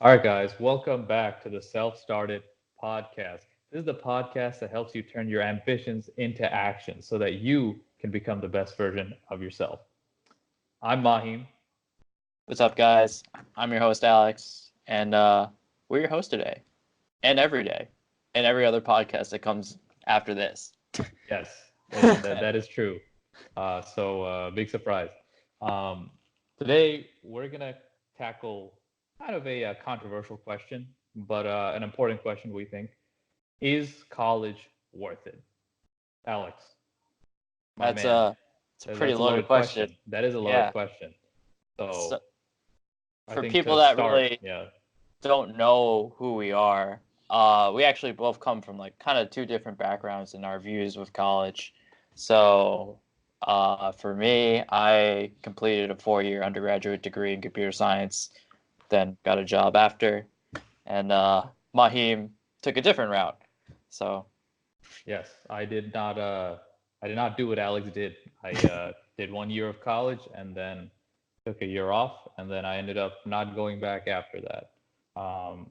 All right, guys, welcome back to the Self Started Podcast. This is the podcast that helps you turn your ambitions into action so that you can become the best version of yourself. I'm Mahim. What's up, guys? I'm your host, Alex, and we're your host today, and every day, and every other podcast that comes after this. Yes, that is true. Big surprise. Um, Today, we're going to tackle kind of a controversial question, but an important question, we think. Is college worth it? Alex, my That's man. it's a pretty That's a loaded loaded question. question. That is a loaded Yeah. question. So So I for think people to that start, really yeah, don't know who we are, we actually both come from like kind of two different backgrounds in our views with college. So, for me, I completed a 4-year undergraduate degree in computer science, then got a job after, and Mahim took a different route. So, yes, I did not do what Alex did. I did 1 year of college and then took a year off, and then I ended up not going back after that. Um,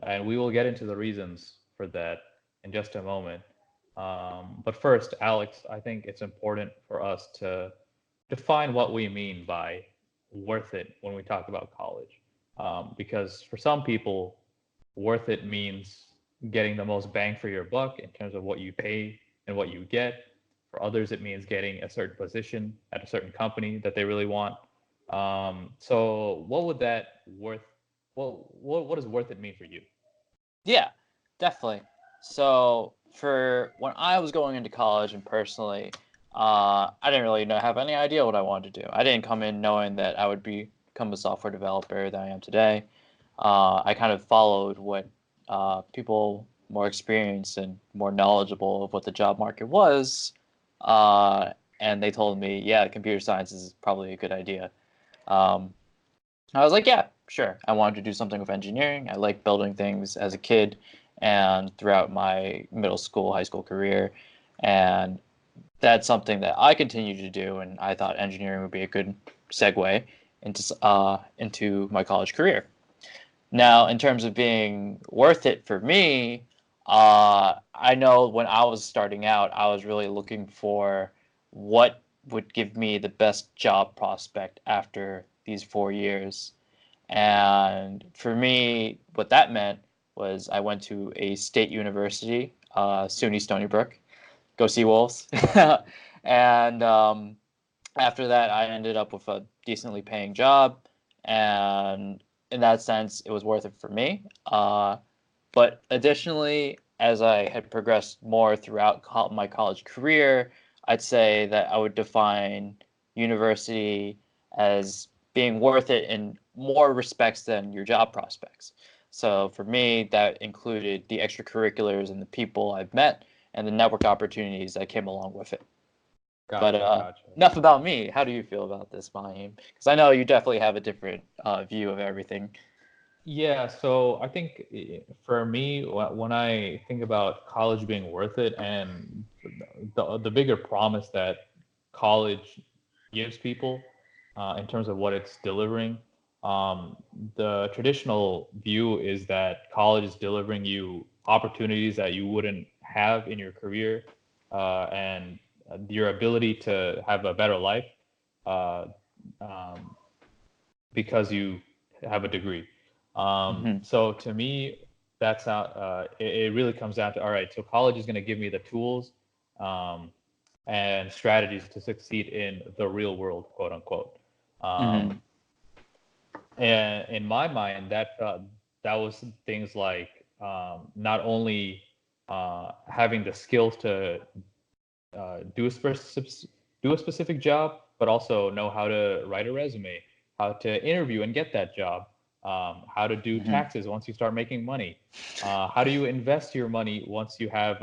and we will get into the reasons for that in just a moment. But first, Alex, I think it's important for us to define what we mean by worth it when we talk about college. Because for some people, worth it means getting the most bang for your buck in terms of what you pay and what you get. For others, it means getting a certain position at a certain company that they really want. So, what would that worth? What does worth it mean for you? yeah, definitely. So, for when I was going into college and personally, I didn't really have any idea what I wanted to do. I didn't come in knowing that I would become a software developer that I am today. I kind of followed what people more experienced and more knowledgeable of what the job market was, uh, and they told me, yeah, computer science is probably a good idea. Um, I was like, yeah, sure. I wanted to do something with engineering. I liked building things as a kid and throughout my middle school, high school career, and that's something that I continue to do. And I thought engineering would be a good segue into my college career. Now, in terms of being worth it for me, I know when I was starting out, I was really looking for what would give me the best job prospect after these 4 years. And for me, what that meant was I went to a state university, SUNY Stony Brook, go Sea Wolves. And after that, I ended up with a decently paying job, and in that sense, it was worth it for me. But additionally, as I had progressed more throughout my college career, I'd say that I would define university as being worth it in more respects than your job prospects. So for me, that included the extracurriculars and the people I've met and the network opportunities that came along with it. But Gotcha, gotcha. enough about me. How do you feel about this, Mahim? Because I know you definitely have a different view of everything. Yeah, so I think for me, when I think about college being worth it, and the bigger promise that college gives people in terms of what it's delivering, um, the traditional view is that college is delivering you opportunities that you wouldn't have in your career, and your ability to have a better life uh, um, because you have a degree. Hmm. So to me, that's how it really comes down to, all right, so college is going to give me the tools um, and strategies to succeed in the real world, quote unquote. Um, Hmm. and in my mind, that was things like not only having the skills to do do a specific job, but also know how to write a resume, how to interview and get that job, how to do Hmm. taxes once you start making money, how do you invest your money once you have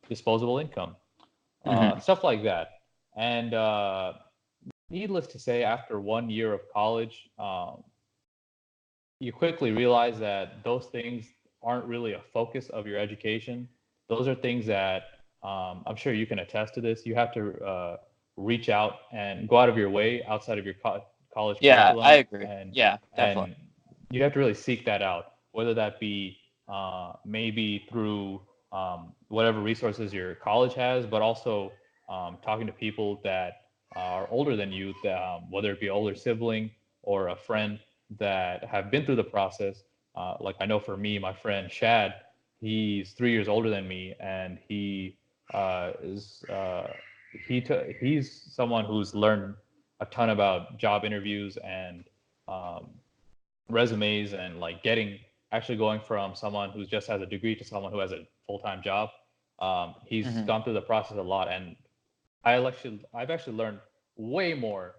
disposable income, Hmm. stuff like that. And needless to say, after 1 year of college, you quickly realize that those things aren't really a focus of your education. Those are things that I'm sure you can attest to this. You have to reach out and go out of your way outside of your college Yeah, I curriculum agree. Yeah, and definitely. you have to really seek that out, whether that be maybe through whatever resources your college has, but also talking to people that are older than you, that, whether it be older sibling or a friend that have been through the process. Like I know for me, my friend Shad, he's 3 years older than me, and is he's someone who's learned a ton about job interviews and um, resumes and like getting actually going from someone who just has a degree to someone who has a full-time job. He's Hmm. gone through the process a lot, and I've actually learned way more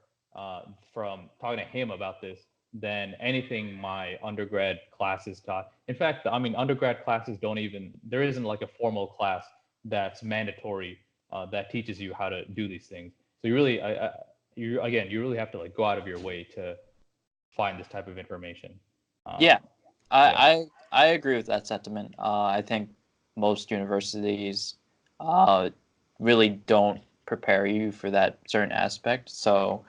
from talking to him about this than anything my undergrad classes taught. In fact, I mean, undergrad classes don't even, there isn't like a formal class that's mandatory that teaches you how to do these things. So you really have to like go out of your way to find this type of information. Yeah, Um, yeah. I agree with that sentiment. I think most universities uh, really don't prepare you for that certain aspect. So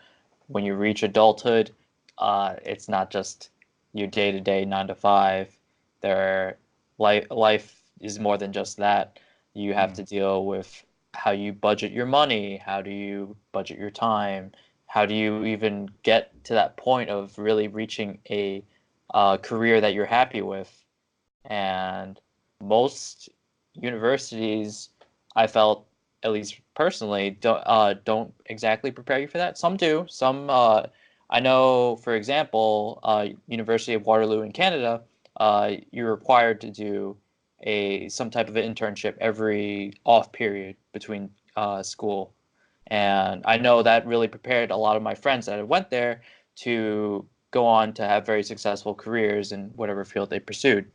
when you reach adulthood, it's not just your day to day 9 to 5. There, life is more than just that. You have Mm. to deal with how you budget your money, how do you budget your time, how do you even get to that point of really reaching a career that you're happy with. And most universities, I felt, at least personally, don't exactly prepare you for that. Some do. Some I know, for example, University of Waterloo in Canada, you're required to do a some type of an internship every off period between school, and I know that really prepared a lot of my friends that had went there to go on to have very successful careers in whatever field they pursued.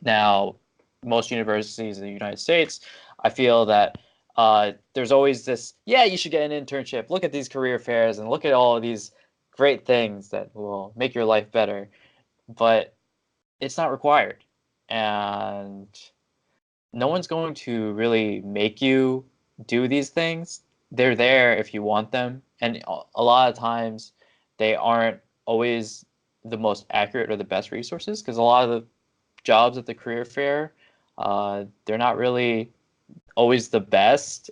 Now, most universities in the United States, I feel that there's always this, yeah, you should get an internship. Look at these career fairs and look at all of these great things that will make your life better. But it's not required. And no one's going to really make you do these things. They're there if you want them. And a lot of times they aren't always the most accurate or the best resources because a lot of the jobs at the career fair, they're not really always the best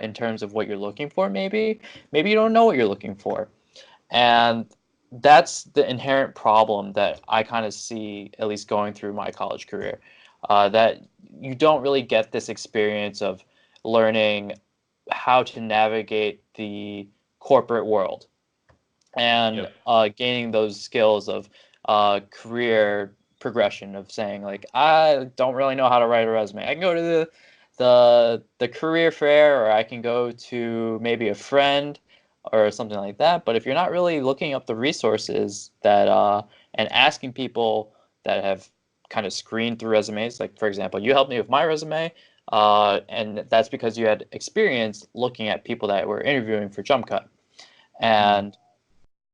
in terms of what you're looking for. Maybe you don't know what you're looking for, and that's the inherent problem that I kind of see, at least going through my college career, that you don't really get this experience of learning how to navigate the corporate world and Yep. gaining those skills of career progression of saying like I don't really know how to write a resume. I can go to the career fair or I can go to maybe a friend or something like that. But if you're not really looking up the resources that and asking people that have kind of screened through resumes, like for example, you helped me with my resume. And that's because you had experience looking at people that were interviewing for Jump Cut. Mm. And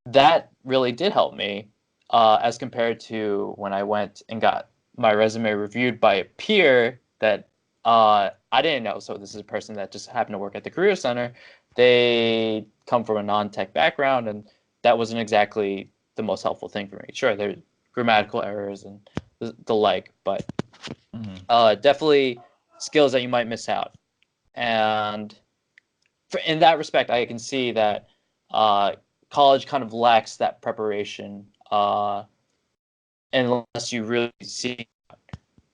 that really did help me as compared to when I went and got my resume reviewed by a peer that I didn't know. So this is a person that just happened to work at the Career Center. They come from a non-tech background, and that wasn't exactly the most helpful thing for me. Sure, there's grammatical errors and the like, but Mm. definitely skills that you might miss out. And in that respect, I can see that uh, college kind of lacks that preparation unless you really see.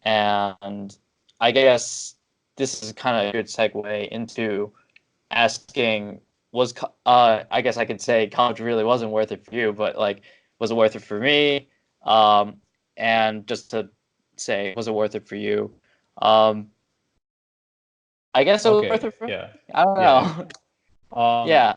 And I guess this is kind of a good segue into asking I guess I could say college really wasn't worth it for you, but like, was it worth it for me? Um, and just to say, was it worth it for you? Um, I guess it was worth Okay. it for me. Yeah. I don't Yeah. know. Um, Yeah.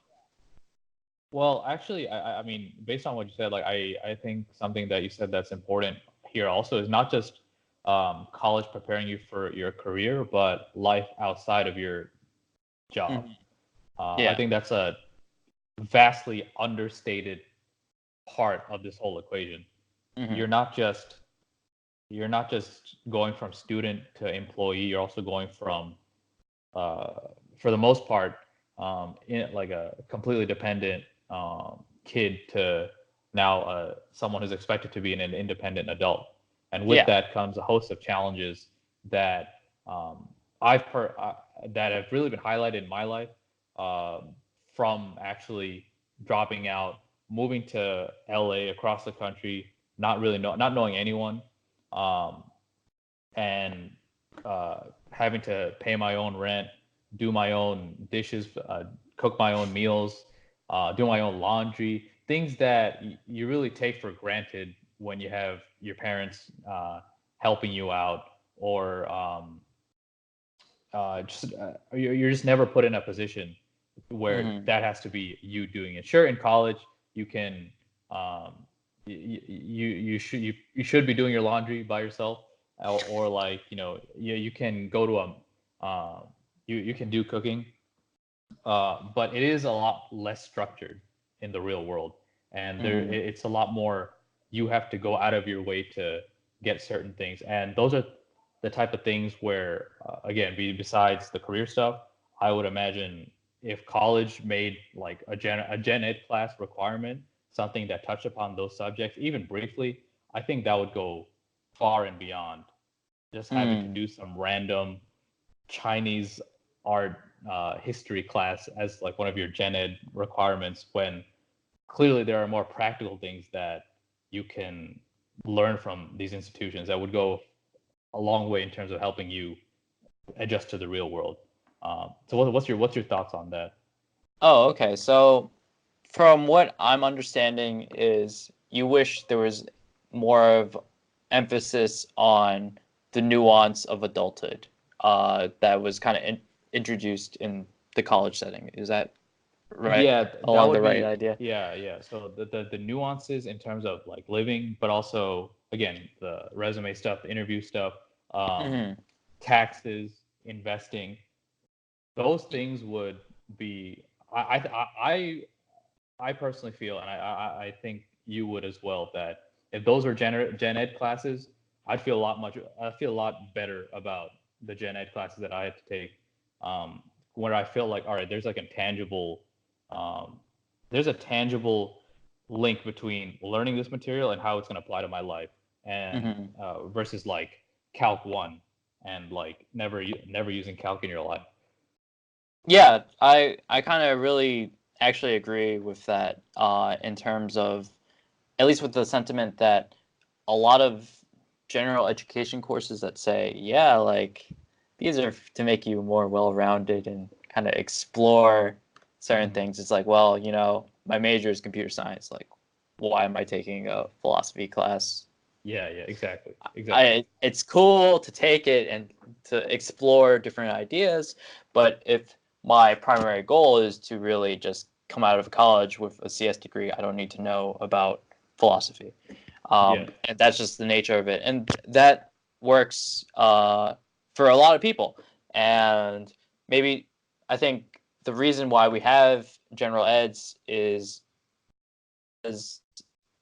well, actually, I mean, based on what you said, like I think something that you said that's important here also is not just college preparing you for your career, but life outside of your job. Mhm. I Yeah. think that's a vastly understated part of this whole equation. Hmm. You're not just you're not just going from student to employee. You're also going from, uh, for the most part, in like a completely dependent kid to now someone who's expected to be an independent adult. And with Yeah. that comes a host of challenges that that have really been highlighted in my life, from actually dropping out, moving to LA across the country, not knowing anyone, um, and having to pay my own rent, do my own dishes, cook my own meals, do my own laundry, things that you really take for granted when you have your parents helping you out, or you're just never put in a position where Hmm. that has to be you doing it. Sure, in college you can, um, you should be doing your laundry by yourself, or like you can go to a you can do cooking, but it is a lot less structured in the real world, and Hmm. it's a lot more. You have to go out of your way to get certain things, and those are the type of things where, again, besides the career stuff, I would imagine if college made like a gen ed class requirement, something that touched upon those subjects even briefly, I think that would go far and beyond just having to Hmm. do some random Chinese art history class as like one of your gen ed requirements, when clearly there are more practical things that you can learn from these institutions that would go a long way in terms of helping you adjust to the real world. So what's your thoughts on that? Oh, okay. So from what I'm understanding is you wish there was more of emphasis on the nuance of adulthood that was kind of introduced in the college setting. Is that right? Yeah, that Along the would right be, idea? yeah. So the nuances in terms of like living, but also again the resume stuff, the interview stuff, um, Hmm. taxes, investing, those things would be. I personally feel, and I think you would as well, that if those were gen ed classes, I feel a lot better about the gen ed classes that I had to take, where I feel like, all right, um, there's a tangible link between learning this material and how it's going to apply to my life, and Hmm. versus like Calc 1 and like never using Calc in your life. Yeah, I kind of really actually agree with that in terms of at least with the sentiment that a lot of general education courses that say, yeah, like these are to make you more well-rounded and kind of explore certain Mhm. things. It's like, well, my major is computer science. Like, why am I taking a philosophy class? Yeah, exactly. It's cool to take it and to explore different ideas, but if my primary goal is to really just come out of college with a CS degree, I don't need to know about philosophy. Yeah. And that's just the nature of it, and that works for a lot of people. And maybe I think the reason why we have general eds is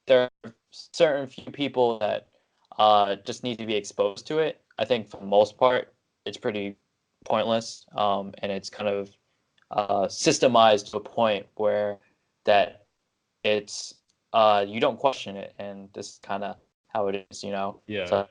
there are certain few people that just need to be exposed to it. I think for the most part, it's pretty pointless, and it's kind of systemized to a point where that it's you don't question it, and this is kind of how it is. Yeah. So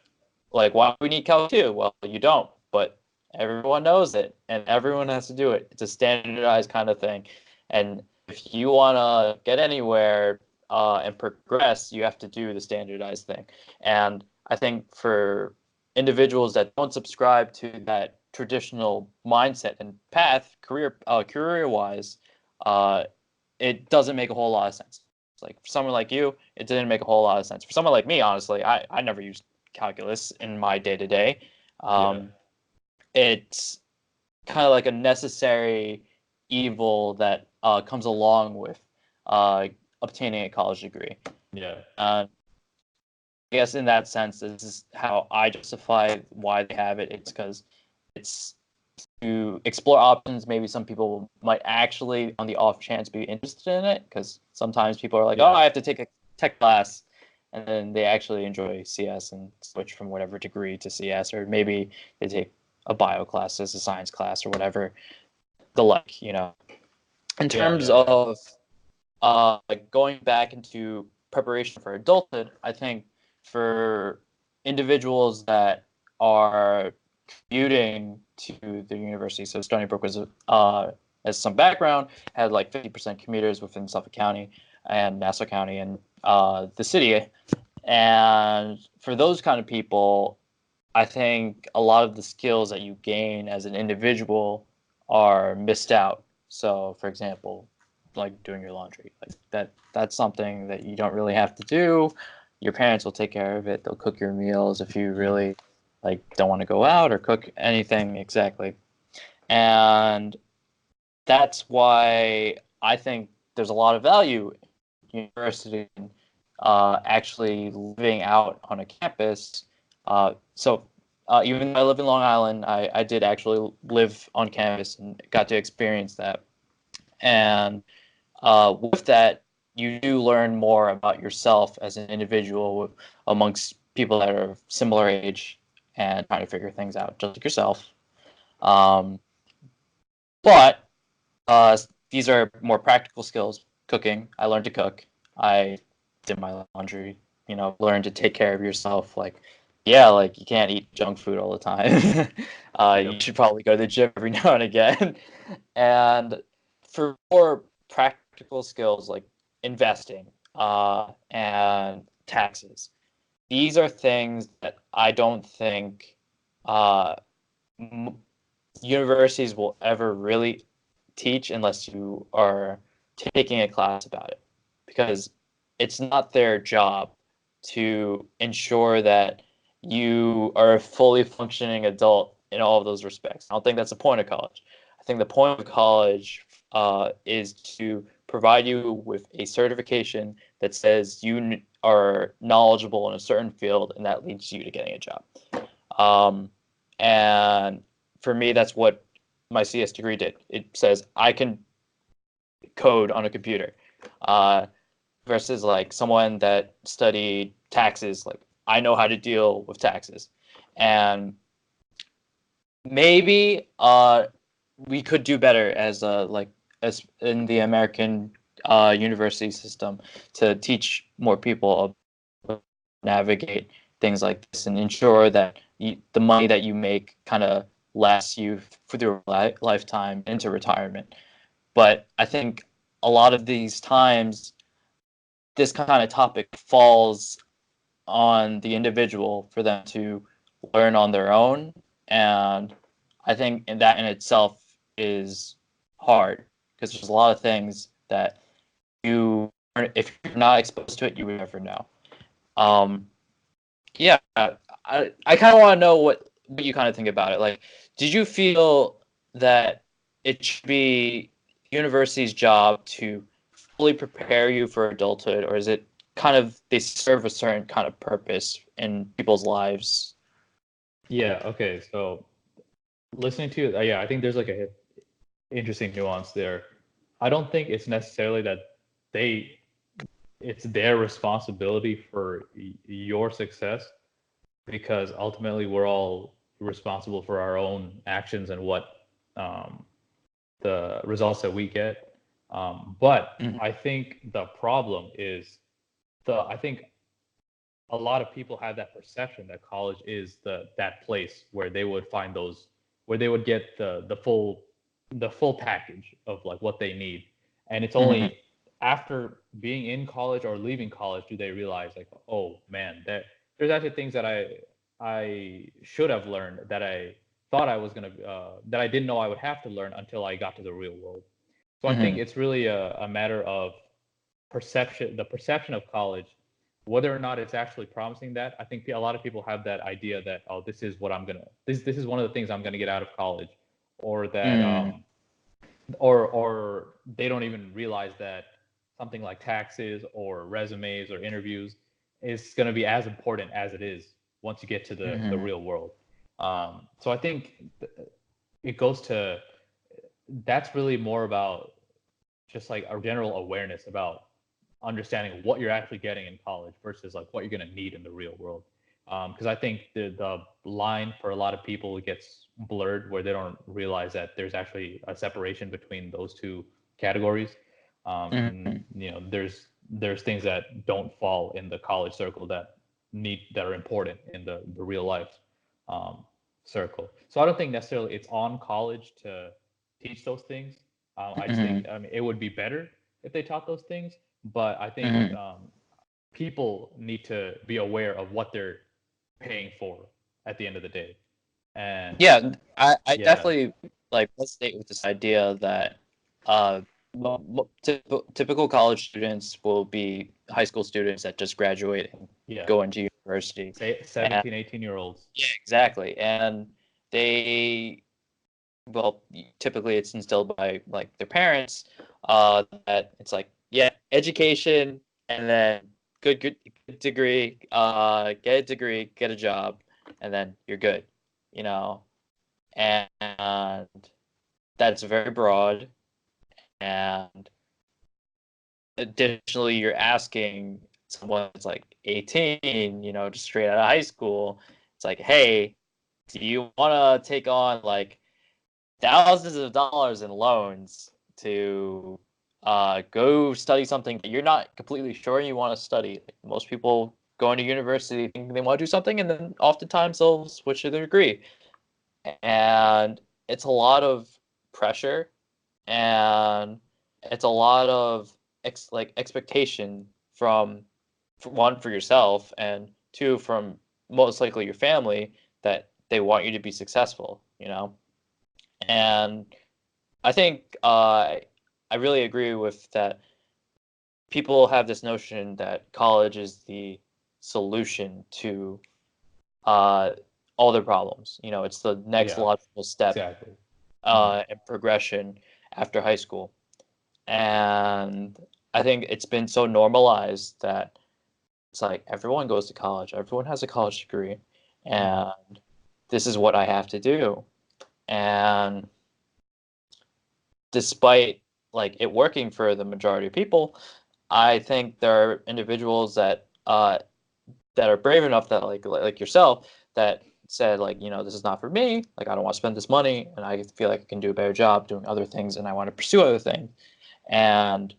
like, why do we need Calc 2? Well, you don't, but everyone knows it, and everyone has to do it. It's a standardized kind of thing, and if you want to get anywhere and progress, you have to do the standardized thing. And I think for individuals that don't subscribe to that traditional mindset and path, career wise, uh, it doesn't make a whole lot of sense. It's like for someone like you, it didn't make a whole lot of sense. For someone like me, honestly, I never used calculus in my day to day. Yeah. It's kind of like a necessary evil that comes along with uh, obtaining a college degree. Yeah. I guess in that sense, this is how I justify why they have it. It's because it's to explore options. Maybe some people might actually, on the off chance, be interested in it, because sometimes people are like, "Oh, Yeah. I have to take a tech class," and then they actually enjoy CS and switch from whatever degree to CS, or maybe they take a bio class as a science class or whatever the like. In Yeah. terms Yeah. of like going back into preparation for adulthood, I think for individuals that are commuting to the university, so Stony Brook was, as some background, had like 50% commuters within Suffolk County and Nassau County and the city. And for those kind of people, I think a lot of the skills that you gain as an individual are missed out. So, for example, like doing your laundry, like that's something that you don't really have to do. Your parents will take care of it. They'll cook your meals if you really like don't want to go out or cook anything exactly. And that's why I think there's a lot of value in university actually living out on a campus. Even though I live in Long Island, I did actually live on campus and got to experience that. And with that, you do learn more about yourself as an individual amongst people that are similar age and trying to figure things out, just like yourself. Um, but these are more practical skills. Cooking, I learned to cook. I did my laundry. Learn to take care of yourself. Like, yeah, like you can't eat junk food all the time. You should probably go to the gym every now and again. And for more practical skills like investing and taxes, these are things that I don't think universities will ever really teach unless you are taking a class about it, because it's not their job to ensure that you are a fully functioning adult in all of those respects. I don't think that's the point of college. I think the point of college is to provide you with a certification that says you are knowledgeable in a certain field, and that leads you to getting a job. And for me, that's what my CS degree did. It says I can code on a computer, versus like someone that studied taxes. Like, I know how to deal with taxes, and maybe we could do better as in the American university system to teach more people how to navigate things like this and ensure that the money that you make kind of lasts you for your lifetime into retirement. But I think a lot of these times, this kind of topic falls on the individual for them to learn on their own. And I think that in itself is hard, because there's a lot of things that if you're not exposed to it, you would never know. Yeah, I kind of want to know what you kind of think about it. Like, did you feel that it should be university's job to fully prepare you for adulthood, or is it kind of they serve a certain kind of purpose in people's lives? Yeah. Okay. So listening to you, yeah, I think there's like a interesting nuance there. I don't think it's necessarily that it's their responsibility for your success, because ultimately we're all responsible for our own actions and what the results that we get. But I think the problem is I think a lot of people have that perception that college is that place where they would find where they would get the full package of like what they need. And it's only after being in college or leaving college do they realize, like, oh man, there's actually things that I should have learned that I thought I was gonna that I didn't know I would have to learn until I got to the real world. So I think it's really a matter of perception, the perception of college, whether or not it's actually promising that. I think a lot of people have that idea that, oh, this is what this is one of the things I'm gonna get out of college, or that or they don't even realize that something like taxes or resumes or interviews is going to be as important as it is once you get to the real world. So I think it goes to, that's really more about just like a general awareness about understanding what you're actually getting in college versus like what you're going to need in the real world. Because I think the line for a lot of people gets blurred where they don't realize that there's actually a separation between those two categories. And, there's there's things that don't fall in the college circle that are important in the real life um, circle. So I don't think necessarily it's on college to teach those things. I just Hmm. think, I mean, it would be better if they taught those things, but I think Hmm. people need to be aware of what they're paying for at the end of the day. And Yeah, I yeah, definitely like resonate with this idea that uh, typical college students will be high school students that just graduate and yeah, go into university. say And 17, 18-year-olds. yeah, exactly. And they, well, typically it's instilled by like their parents, that it's like, yeah, education and then good degree, get a degree, get a job, and then you're good, you know. And that's very broad. And additionally, you're asking someone that's like 18, just straight out of high school, it's like, hey, do you want to take on like thousands of dollars in loans to go study something that you're not completely sure you want to study? Like, most people going to university think they want to do something, and then oftentimes they'll switch to their degree. And it's a lot of pressure, and it's a lot of expectation from, for one, for yourself, and two, from most likely your family, that they want you to be successful. And I think I really agree with that. People have this notion that college is the solution to uh, all their problems. It's the next Yeah, logical step exactly. Hmm. in progression after high school. And I think it's been so normalized that it's like everyone goes to college, everyone has a college degree, Hmm. and this is what I have to do. And despite like it working for the majority of people, I think there are individuals that are brave enough, that like yourself, that said, like, this is not for me, like I don't want to spend this money, and I feel like I can do a better job doing other things, and I want to pursue other things. And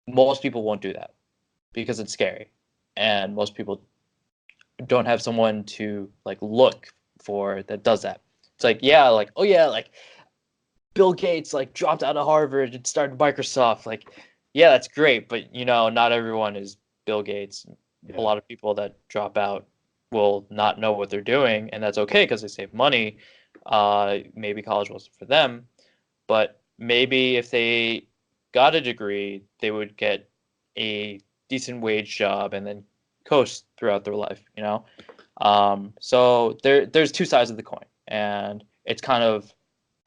most people won't do that because it's scary, and most people don't have someone to like look for that does that. It's like, yeah, like, oh yeah, like Bill Gates like dropped out of Harvard and started Microsoft. Like, yeah, that's great, but not everyone is Bill Gates. A Yeah. lot of people that drop out will not know what they're doing, and that's okay because they save money. Maybe college wasn't for them, but maybe if they got a degree, they would get a decent wage job and then coast throughout their life. So there's two sides of the coin, and it's kind of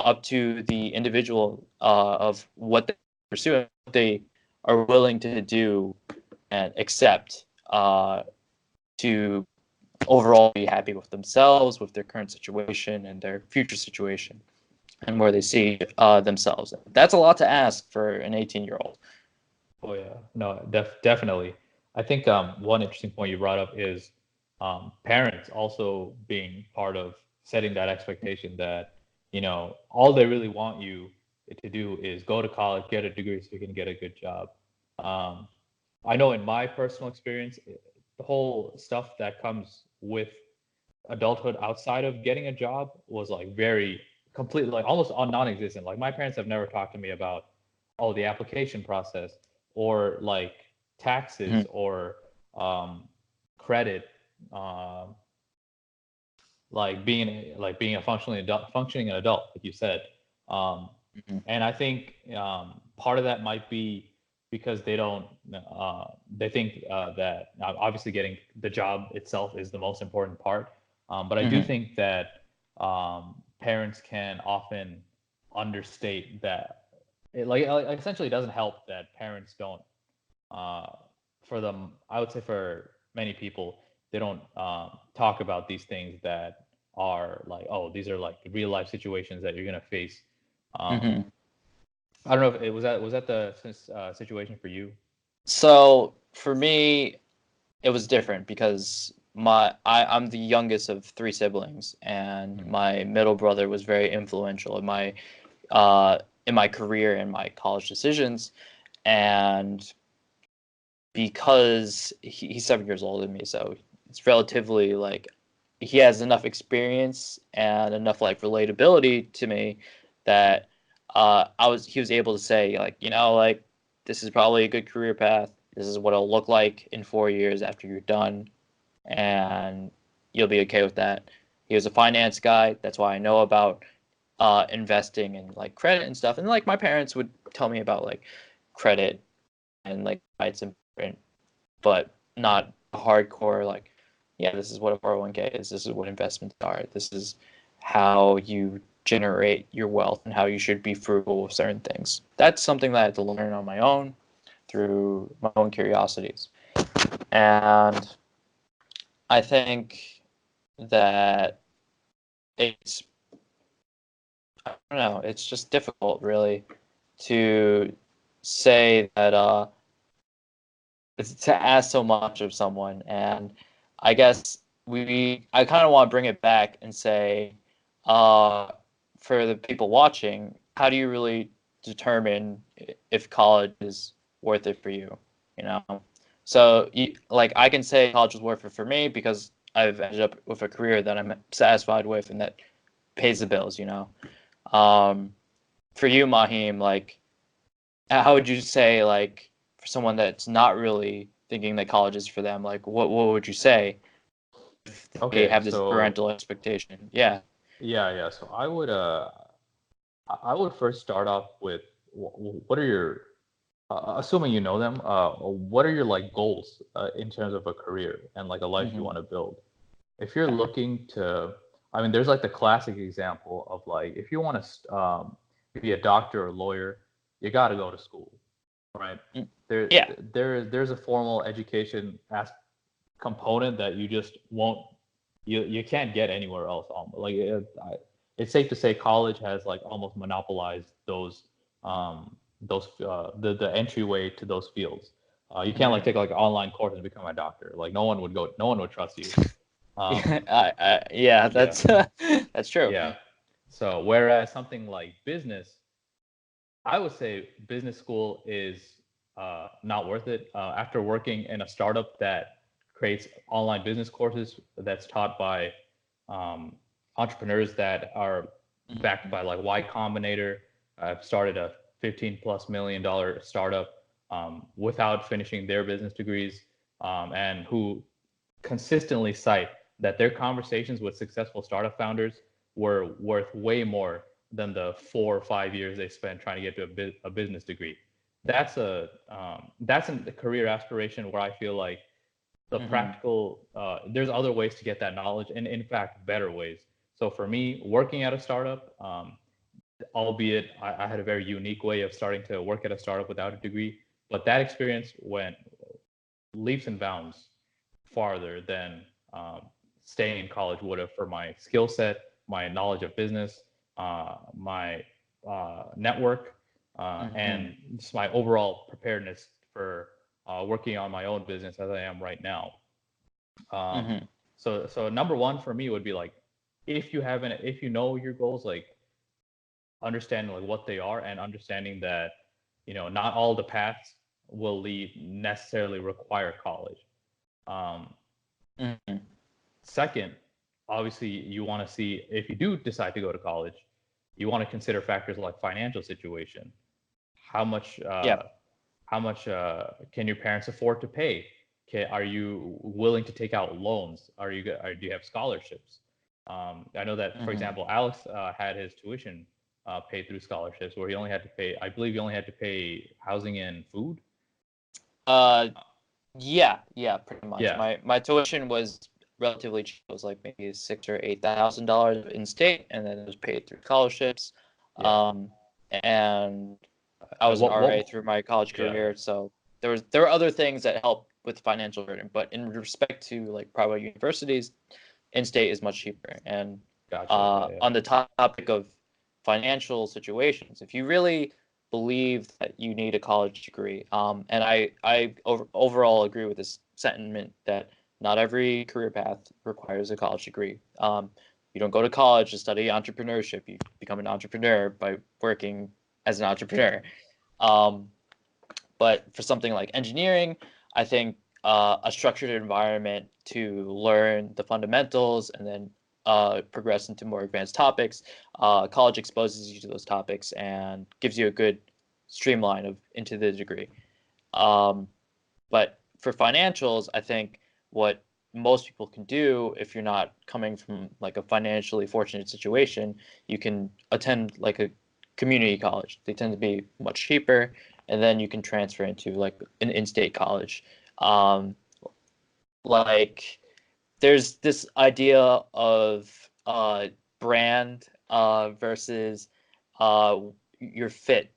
up to the individual of what they pursue, and what they are willing to do and accept to overall be happy with themselves, with their current situation and their future situation, and where they see themselves. That's a lot to ask for an 18-year-old. Oh yeah, no, definitely. I think one interesting point you brought up is parents also being part of setting that expectation that all they really want you to do is go to college, get a degree, so you can get a good job. Um, I know in my personal experience, the whole stuff that comes with adulthood outside of getting a job was like very completely like almost non-existent. Like my parents have never talked to me about the application process or like taxes Mhm. or credit, um, like being a functioning adult, like you said. Um, Mhm. and I think part of that might be because they think that obviously getting the job itself is the most important part. But I do Mhm. think that parents can often understate that like essentially it doesn't help that parents don't uh, for them, I would say for many people, they don't talk about these things that are like, oh, these are like real life situations that you're gonna face. Um, Mhm. I don't know if it was that the situation for you. So for me, it was different because I'm the youngest of three siblings, and Mm. my middle brother was very influential uh in my career and my college decisions. And because he's 7 years older than me, so it's relatively like he has enough experience and enough like relatability to me that he was able to say like, like this is probably a good career path. This is what it'll look like in 4 years after you're done, and you'll be okay with that. He was a finance guy. That's why I know about investing and like credit and stuff. And like my parents would tell me about like credit and like why it's important, but not hardcore like, yeah, this is what a 401k is. This is what investments are. This is how you generate your wealth and how you should be frugal with certain things. That's something that I had to learn on my own through my own curiosities. And I think that it's, I don't know, it's just difficult really to say that to ask so much of someone. And I guess I kind of want to bring it back and say, for the people watching, how do you really determine if college is worth it for you? You know, so like I can say college was worth it for me because I've ended up with a career that I'm satisfied with and that pays the bills. For you, Mahim, like how would you say like for someone that's not really thinking that college is for them, like what would you say if they Okay, have this so parental expectation? Yeah. yeah. So I would first start off with what are your assuming you know them, what are your like goals in terms of a career and like a life you Hmm. want to build? If you're looking to, I mean, there's like the classic example of like if you want to be a doctor or lawyer, you got to go to school, right? There, Yeah. there's a formal education component that you just won't, you can't get anywhere else. Like it's safe to say college has like almost monopolized the entryway to those fields. You can't like Hmm. take like an online course and become a doctor. Like no one would trust you. Um, Yeah, yeah, that's that's true. yeah. So whereas something like business, I would say business school is not worth it. After working in a startup that creates online business courses that's taught by um, entrepreneurs that are backed Mhm. by like Y Combinator, I've started a 15 plus $1 million startup without finishing their business degrees, and who consistently cite that their conversations with successful startup founders were worth way more than the 4 or 5 years they spent trying to get to a business degree. That's a career aspiration where I feel like the Mhm. practical there's other ways to get that knowledge, and in fact better ways. So for me, working at a startup, albeit I had a very unique way of starting to work at a startup without a degree, but that experience went leaps and bounds farther than staying in college would have for my skill set, my knowledge of business, my network, Mhm. and just my overall preparedness for working on my own business as I am right now. Um, Mhm. so number one for me would be like, if you know your goals, like understanding like what they are and understanding that not all the paths will lead necessarily require college. Um, Mhm. Second, obviously, you want to see if you do decide to go to college, you want to consider factors like financial situation. How much, Yeah. can your parents afford to pay? Are you willing to take out loans? Do you have scholarships? I know that, for Mhm. example, Alex had his tuition paid through scholarships, where he only had to pay. I believe he only had to pay housing and food. Uh, yeah, pretty much. Yeah, My tuition was relatively cheap. It was like maybe $6,000 or $8,000 in state, and then it was paid through scholarships. yeah. And I was an RA What? through my college Yeah, career, so there were other things that helped with the financial burden. But in respect to like private universities, in-state is much cheaper. And gotcha. Yeah, yeah. on the topic of financial situations, if you really believe that you need a college degree, and overall agree with this sentiment that not every career path requires a college degree. You don't go to college to study entrepreneurship. You become an entrepreneur by working as an entrepreneur. Um, but for something like engineering, I think a structured environment to learn the fundamentals and then progress into more advanced topics. College exposes you to those topics and gives you a good streamline of into the degree. Um, but for financials, I think what most people can do if you're not coming from like a financially fortunate situation, you can attend like a community college. They tend to be much cheaper, and then you can transfer into like an in-state college. Um, like there's this idea of brand versus uh, your fit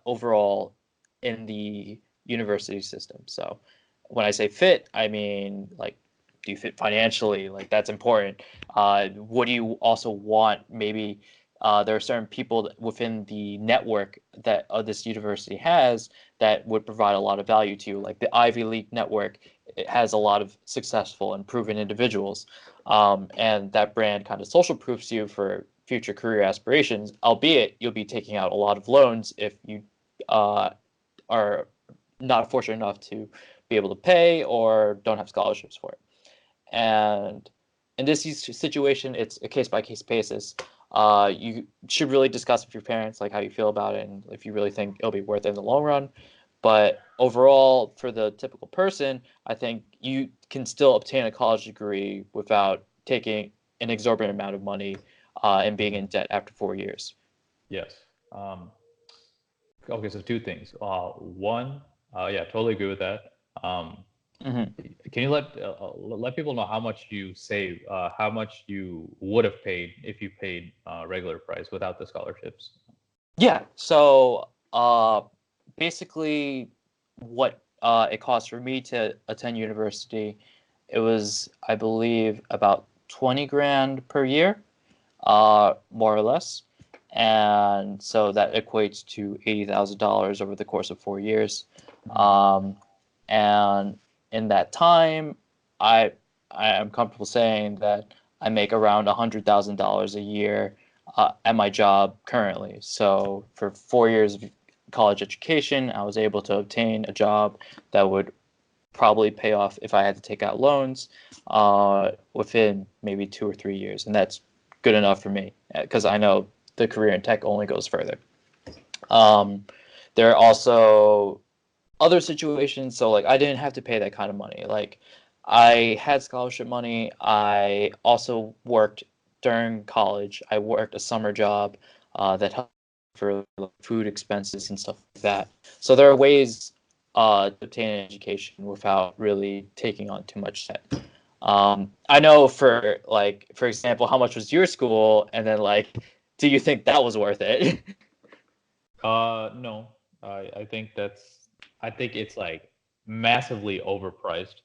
overall in the university system. So when I say fit, I mean like, do you fit financially? Like that's important. What do you also want? Maybe there are certain people within the network that this university has that would provide a lot of value to you. Like the Ivy League network, it has a lot of successful and proven individuals, and that brand kind of social proofs you for future career aspirations. Albeit you'll be taking out a lot of loans if you uh, are not fortunate enough to be able to pay or don't have scholarships for it. And in this situation, it's a case by case basis. You should really discuss with your parents like how you feel about it and if you really think it'll be worth it in the long run. But overall, for the typical person, I think you can still obtain a college degree without taking an exorbitant amount of money and being in debt after 4 years. Yes. Okay, so two things. One, yeah, totally agree with that. Hmm. Can you let people know how much you save, how much you would have paid if you paid regular price without the scholarships? Yeah. So basically, what it cost for me to attend university, it was, I believe, about 20 grand per year, more or less. And so that equates to $80,000 over the course of 4 years. Um, and in that time, I I am comfortable saying that I make around $100,000 a year at my job currently. So for 4 years of college education, I was able to obtain a job that would probably pay off if I had to take out loans within maybe 2 or 3 years, and that's good enough for me because I know the career in tech only goes further. Um, there are also other situations, so like I didn't have to pay that kind of money. Like I had scholarship money. I also worked during college. I worked a summer job that helped for like, food expenses and stuff like that. So there are ways to obtain an education without really taking on too much debt. I know for like, for example, how much was your school, and then like, do you think that was worth it? No, I think I think it's like massively overpriced,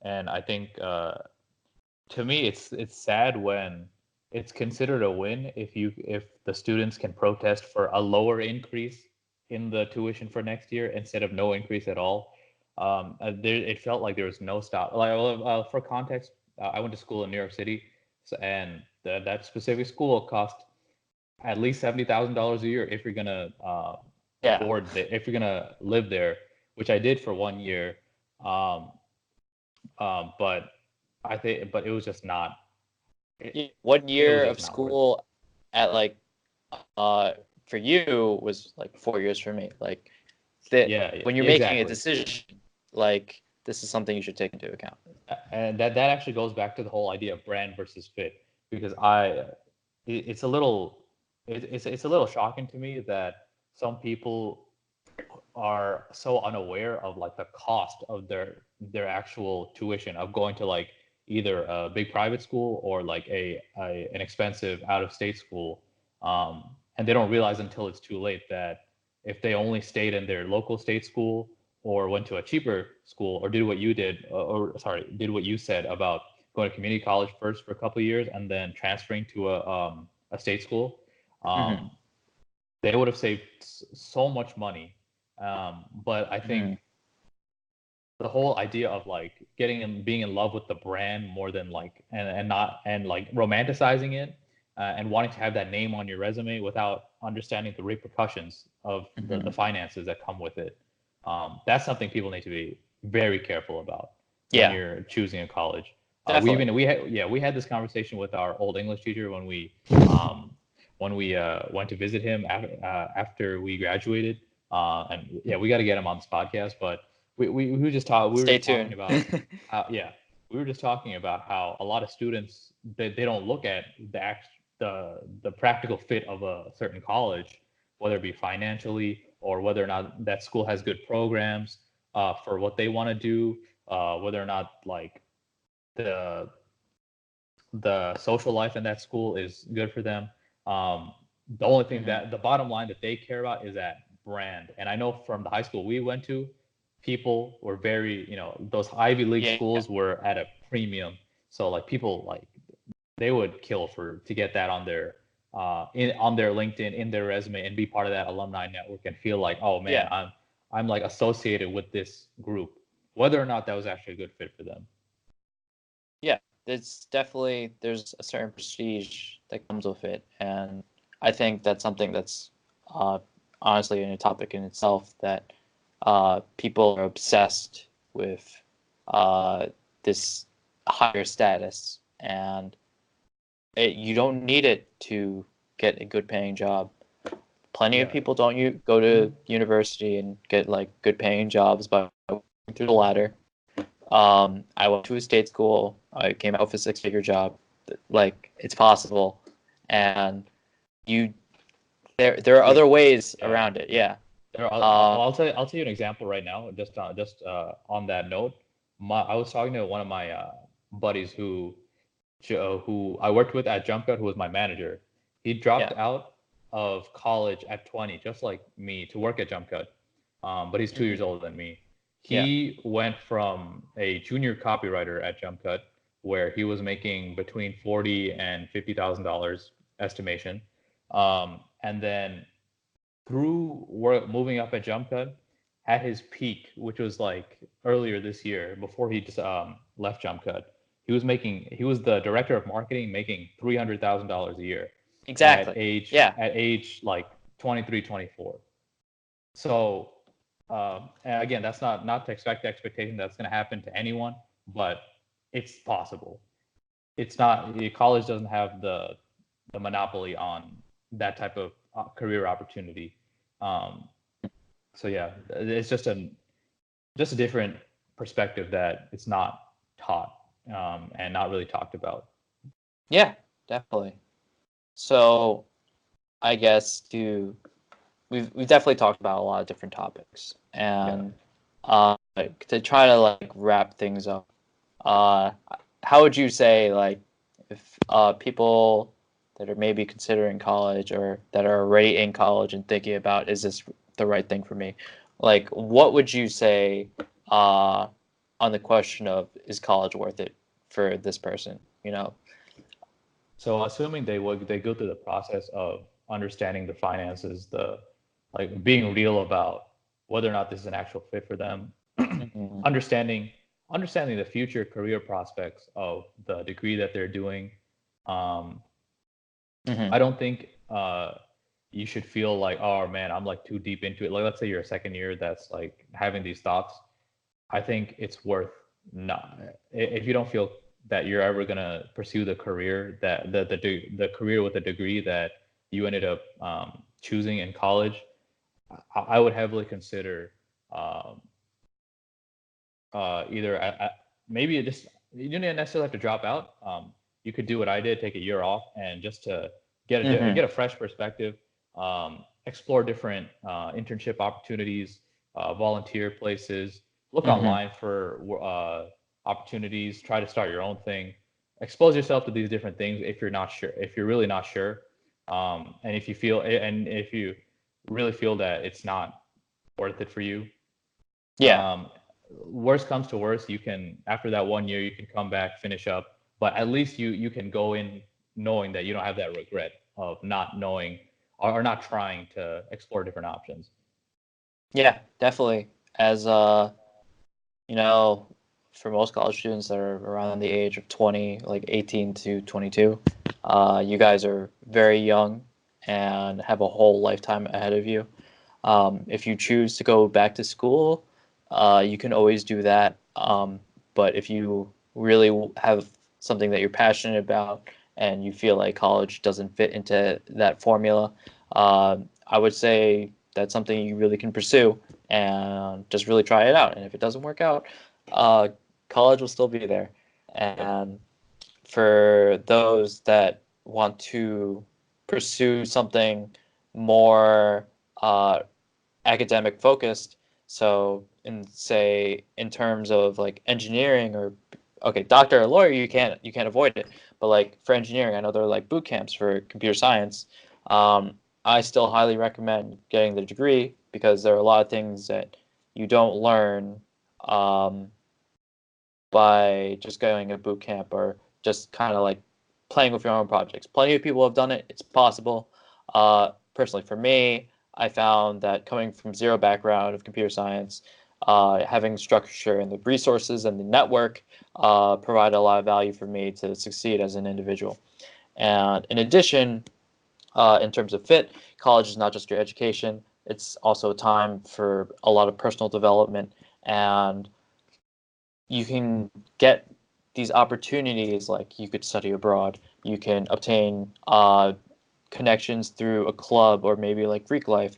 and I think to me it's sad when it's considered a win if the students can protest for a lower increase in the tuition for next year instead of no increase at all. It felt like there was no stop. Like for context, I went to school in New York City, and that specific school cost at least $70,000 a year if you're gonna Yeah. if you're gonna live there, which I did for 1 year. Um, but but it was just not. Yeah, 1 year It was of just not worth it. school at like uh for you was like 4 years for me. Like that Yeah, when you're making a exactly. decision, like this is something you should take into account. And that actually goes back to the whole idea of brand versus fit, because it's a little it's a little shocking to me that some people are so unaware of like the cost of their actual tuition of going to like either a big private school or like an expensive out of state school, and they don't realize until it's too late that if they only stayed in their local state school or went to a cheaper school or did what you did, or sorry, did what you said about going to community college first for a couple of years and then transferring to a state school, Hmm. um, they would have saved so much money. But I Hmm. think the whole idea of like getting and being in love with the brand more than like and not and like romanticizing it, and wanting to have that name on your resume without understanding the repercussions of the Hmm. finances that come with it. That's something people need to be. very careful about when Yeah, you're choosing a college. definitely. We had this conversation with our old English teacher when we went to visit him after we graduated. And yeah, we got to get him on this podcast. But we were just talking. We were Stay just talking tuned. about how we were just talking about how a lot of students they don't look at the practical fit of a certain college, whether it be financially or whether or not that school has good programs for what they want to do, whether or not like the the social life in that school is good for them. The only thing Hmm. that the bottom line that they care about is that brand. And I know from the high school we went to, people were very, those Ivy League Yeah, schools were at a premium. So like people like they would kill for to get that on their on their LinkedIn, in their resume, and be part of that alumni network and feel like, oh man, yeah, I'm like associated with this group, whether or not that was actually a good fit for them. yeah. It's definitely there's a certain prestige that comes with it, and I think that's something that's uh, honestly a topic in itself that people are obsessed with uh, this higher status, and you don't need it to get a good paying job. Plenty of Yeah. people don't go to university and get like good paying jobs by going through the ladder. I went to a state school. I came out with a six-figure job. Like it's possible, and you there are Yeah. other ways Yeah. around it. Yeah. Well, Uh, I'll tell you an example right now. Just on that note, I was talking to one of my buddies who I worked with at Jump Cut, who was my manager. He dropped yeah. out of college at 20, just like me, to work at Jump Cut. But he's 2 years Hmm. older than me. Yeah. He went from a junior copywriter at Jump Cut, where he was making between 40 and $50,000 estimation, and then through work moving up at Jump Cut, at his peak, which was like earlier this year, before he just left Jump Cut, he was the director of marketing, making $300,000 a year Exactly. Yeah. at age like 23, 24. So and again, that's not to expect the expectation that's going to happen to anyone, but it's possible. It's not college doesn't have the monopoly on that type of career opportunity. Um, so yeah, it's just a different perspective that it's not taught and not really talked about. Yeah. Definitely. So I guess we've definitely talked about a lot of different topics, Yeah. and to try to like wrap things up, uh, how would you say like if people that are maybe considering college or that are already in college and thinking about is this the right thing for me, like what would you say uh, on the question of is college worth it for this person? You know? So assuming they go through the process of understanding the finances, the like being real about whether or not this is an actual fit for them, Hmm. understanding understanding the future career prospects of the degree that they're doing. Um, Hmm. I don't think you should feel like, oh man, I'm like too deep into it. Like let's say you're a second year that's like having these thoughts. I think it's worth not if you don't feel that you're ever gonna pursue the career that the career with a degree that you ended up choosing in college. I would heavily consider um, either maybe it just you didn't necessarily have to drop out. You could do what I did, take a year off, and just to Hmm. get a fresh perspective, explore different internship opportunities, volunteer places, look Hmm. online for opportunities, try to start your own thing, expose yourself to these different things if you're not sure, if you're really not sure, and if you really feel that it's not worth it for you, Yeah. um, worst comes to worst, you can after that 1 year you can come back, finish up, but at least you can go in knowing that you don't have that regret of not knowing or not trying to explore different options. Yeah, definitely. As you know, for most college students that are around the age of 20, like 18 to 22, you guys are very young and have a whole lifetime ahead of you. If you choose to go back to school, You can always do that. But if you really have something that you're passionate about and you feel like college doesn't fit into that formula, I would say that's something you really can pursue and just really try it out. And if it doesn't work out, uh, college will still be there. And for those that want to pursue something more academic focused, so in terms of like engineering or okay, doctor or lawyer, you can't avoid it. But like for engineering, I know there are like boot camps for computer science. I still highly recommend getting the degree because there are a lot of things that you don't learn um, by just going a boot camp or just kind of like playing with your own projects. Plenty of people have done it. It's possible. Personally, for me, I found that coming from zero background of computer science, having structure and the resources and the network provided a lot of value for me to succeed as an individual. And in addition, in terms of fit, college is not just your education. It's also a time for a lot of personal development, and you can get these opportunities like you could study abroad, you can obtain connections through a club or maybe like Greek life,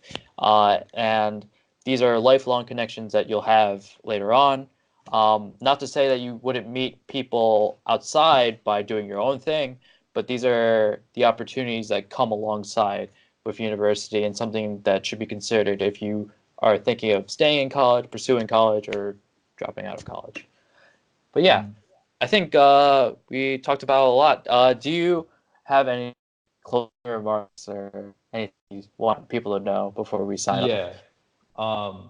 and these are lifelong connections that you'll have later on. Not to say that you wouldn't meet people outside by doing your own thing, but these are the opportunities that come alongside with university and something that should be considered if you are thinking of staying in college, pursuing college, or dropping out of college. But yeah, Mm. I think we talked about a lot. Do you have any closing remarks or anything you want people to know before we sign off? Yeah. Um,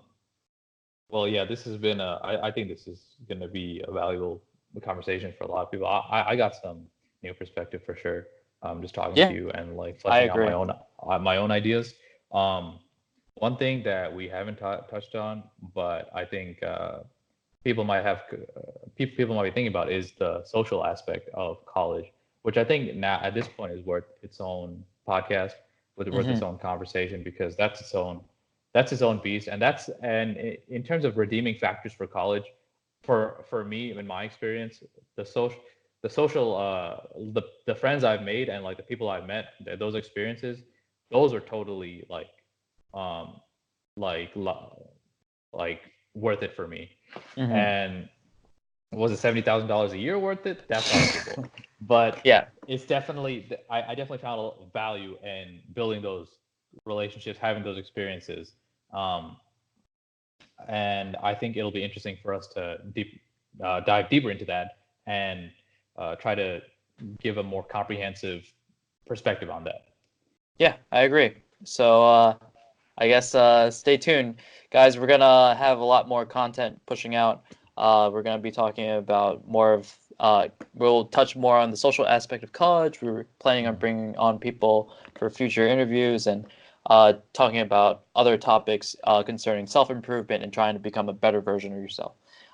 well, yeah, this has been I think this is going to be a valuable conversation for a lot of people. I got some new perspective for sure. Just talking to Yeah, you and like I fleshing out agree. my own ideas. Um, One thing that we haven't touched on, but I think people might have people might be thinking about is the social aspect of college, which I think now at this point is worth its own podcast, worth its Hmm. own conversation because that's its own beast, and in terms of redeeming factors for college, for me in my experience, the social the friends I've made and like the people I've met, those experiences, those are totally um like like worth it for me. Hmm. And was it $70,000 a year worth it? That's arguable, but Yeah, it's definitely I definitely found a lot of value in building those relationships, having those experiences, um, and I think it'll be interesting for us to dive deeper into that and try to give a more comprehensive perspective on that. yeah, I agree. So I guess stay tuned, guys. We're gonna have a lot more content pushing out. We're gonna be talking about more of. We'll touch more on the social aspect of college. We're planning on Mm. bringing on people for future interviews and talking about other topics concerning self improvement and trying to become a better version of yourself.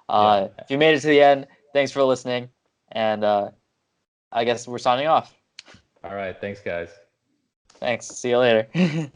Yeah. If you made it to the end, thanks for listening, and I guess we're signing off. All right. Thanks, guys. Thanks. See you later.